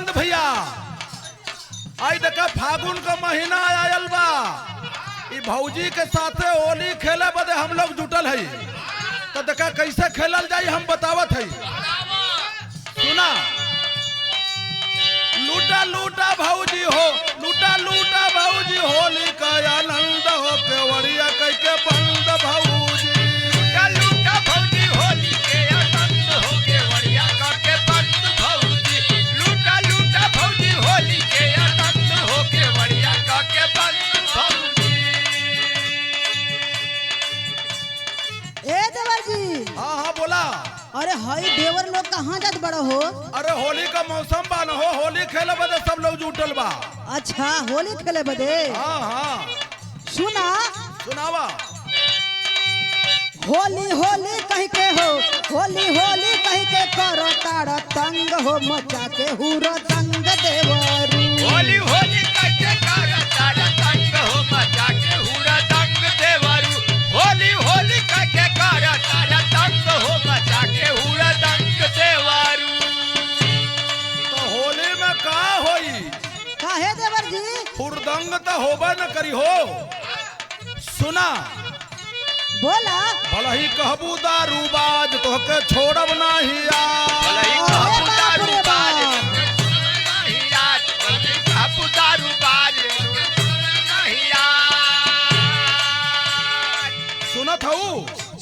चंद भैया आई देखा फागुन का महीना आयल बा। ई भौजी के साथे होली खेले बदे हम लोग जुटल है। तो देखा कैसे खेलल जाई हम बतावत है। सुना लूटा लूटा भौजी हो, लूटा लूटा भौजी होली का आनंद हो, केवड़िया कह के बंद भौजी। लूटा लूटा भौजी होली के आनंद हो, केवड़िया कह के बंद भौजी। लूटा लूटा भौजी होली के आनंद हो, केवड़िया कह के बंद भौजी। ए देवर जी। हाँ हाँ बोला। अरे हई देवर लोग कहाँ जात बड़ा हो? अरे होली का मौसम बा न हो, होली खेले बदे सब लोग जुटल बा। अच्छा होली खेले बदे। हाँ हाँ सुना सुनावा। होली होली कह के हो, होली होली कह के करो तारा तंग हो, मचा के हुरो तंग देवरू। होली होली कह के करो तारा तंग हो, मचा के हुरो तंग देवरू। होली होली कह के करो तारा तंग हो, मचा के हुरो तंग देवरू। तो होली में का होई? काहे देवर जी? हुरदंग तो होबे न करी हो। सुना बोला। भला ही कहबू दारूबाज तोहके छोड़ब नाही भले ही आ। कहबू बाप रे दारूबाज, बाप। नहीं याद। भले ही कहबू दारूबाज, नहीं याद। सुनत हूँ।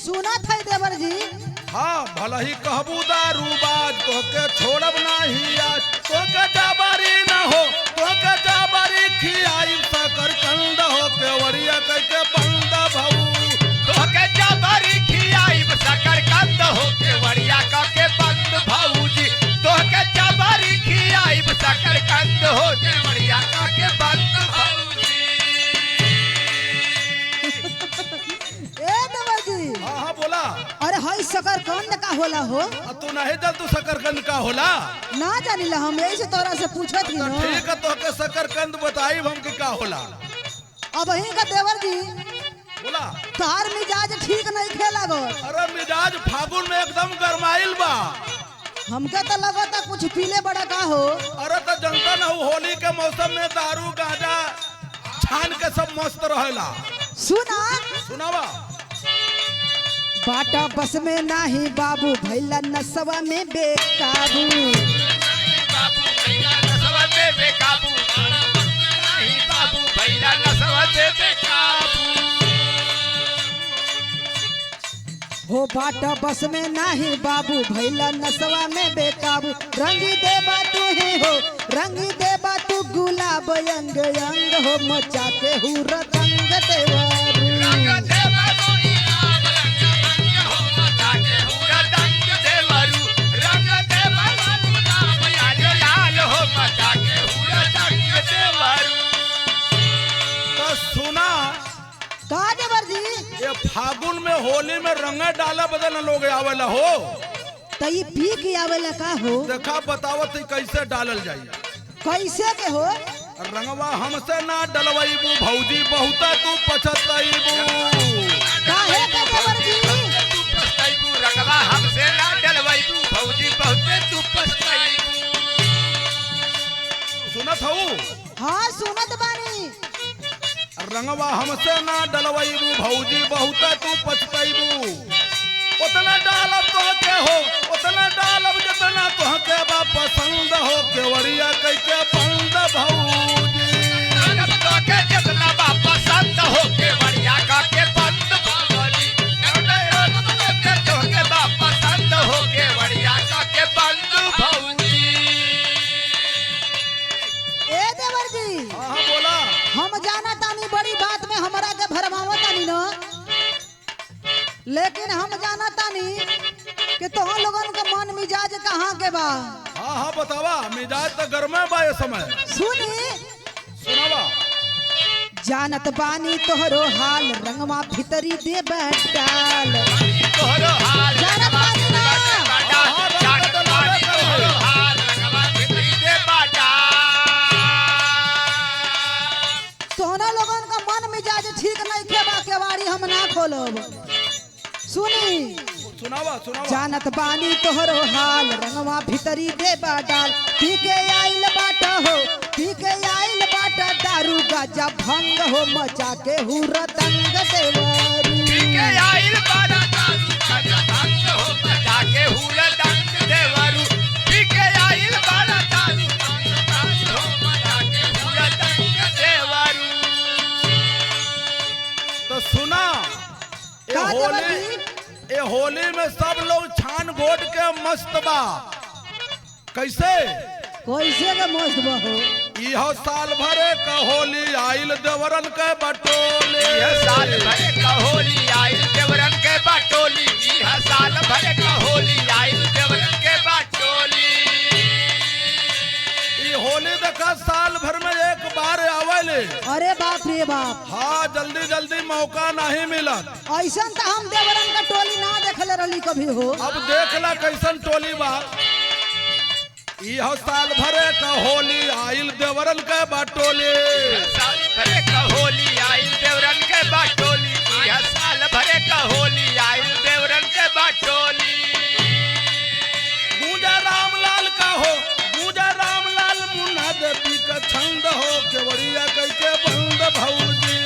सुना था देवर जी। हाँ भला ही कहबू दारूबाज तोहके छोड़ब नाही आज। तोहके जाबारी न हो, तोहके जाबारी खियाई सकर कंद हो, केवड़िया कह के बंद भऊ। तोहके जबरी खियाई सकर कंद हो, केवड़िया कह के बंद भौजी। तोहके जबरी खियाई सकर कंद हो, केवड़िया कह के बंद भौजी। ए देवर जी। हाँ हाँ बोला। अरे हई शकरकंद का होला हो? तू नहीं जल तू शकरकंद का होला? ना जानिला हम यही से तोरा से पूछत ही तो न। ठीक है तोहके शकरकंद बताई हम कि का होला। अब ही का देवर जी बोला। तार मिजाज ठीक नहीं खेला गो। अरे मिजाज फागुन में एकदम गरमाइल बा। हमके तो लगता कुछ पीले बड़ा का हो। अरे तो जनता न हो, होली के मौसम में दारू गांजा छान के सब मस्त रहेला। सुना सुनावा। बाटा बस में नाही बाबू भैला नसवा में बेकाबू। बाबू भैया नसवा में बेकाबू, नहीं बाबू भैया नसवा में बेकाबू। हो बाटा बस में नाही बाबू भैला नसवा में बेकाबू। रंगी देबा तू ही हो, रंगी देबा तू गुलाब अंग अंग हो, मचा के हुर तंग देवरू। रंग देवा मोई लाल, रंग रंग हो, मचा के हुरा तंग देवरू। रंग देवा मोई लाल, लाल हो, मचा के हुरा तंग देवरू। तो सुना का देवर जी? ये फागुन में होली में रंगे डाला बदल लोग आवेला हो। तो ये पी के आवेला का हो? देखा बतावत ही कैसे डालल जाई। कैसे के हो? रंगवा हमसे ना डलवाईबू भौजी बहुता तू पछतईबू। काहे का देवर जी? तू पछताईबू, रंगवा हमसे ना डलवाईबू भौजी, बहुते तू पछताईबू। सुनत हूँ। हाँ सुनत बानी। रंगवा हमसे ना डलवाईबू भौजी बहुता तू पछतईबू। उतना डालब तोहके हो, उतना डालब जितना तोहके बा पसंद हो, केवड़िया कह के बंद भौजी। जब तोके जितना बा पसंद हो, केवड़िया कह के बंद भौजी। जब तोके बा पसंद हो, केवड़िया कह के बंद भौजी। ए देवर जी। हाँ हाँ बोला। हम जाना तानी बड़ी बात में हमरा के भरमावा तानी न, लेकिन हम जाना तानी कि तोह लोगन का मन मिजाज कहाँ के बा। हाँ हाँ बतावा। मिजाज तो गर्मे बा ये समय। सुनी सुनावा। जानत बानी तोहरो हाल, रंगवा भीतरी दे बैठाल। तोहरो हाल जानत बानी ना। जानत बानी तोहरो हाल, रंगवा भीतरी दे बाटा। तोहरा लोगन का मन मिजाज ठीक नहीं के बा, केवाड़ी हम ना खोलब। सुनी सुनावा सुनावा। जानत बानी तोहरो हाल, रंगवा भीतरी दे डाल। पी के आइल बा जा भंग हो मचा के हुरदंग देवरू पी के आइल बारा दारू मजा भंग हो मचा के हुरदंग देवरू पी के आइल बारा दारू हो मचा के हुरदंग देवरू। तो सुना का देवरी? ए होली में सब लोग छान घोट के मस्त बा। कैसे? कैसे के मस्त बहो इहो साल भरे का होली आइल देवरन के बटोले। यह साल भर का होली आइल देवरन के बाटोली यह साल भर का होली आइल देवरन के बाटोली। ई होली देखा साल भर में एक बार आवेले। अरे बाप रे बाप हाँ जल्दी जल्दी मौका नहीं मिलत। ऐसा तो हम देवरन का टोली ना देखले रही कभी हो। अब देखला कैसन टोली बा। इहो साल भरे का होली आइल देवरन के बटोले। यह साल भर का होली आइल देवरन के बाटोली यह साल भर का होली आइल देवरन के बाटोली। गूंजा रामलाल का हो गूंजा रामलाल मुन्ना देवी का छंद हो केवड़िया कैके बंद भौजी।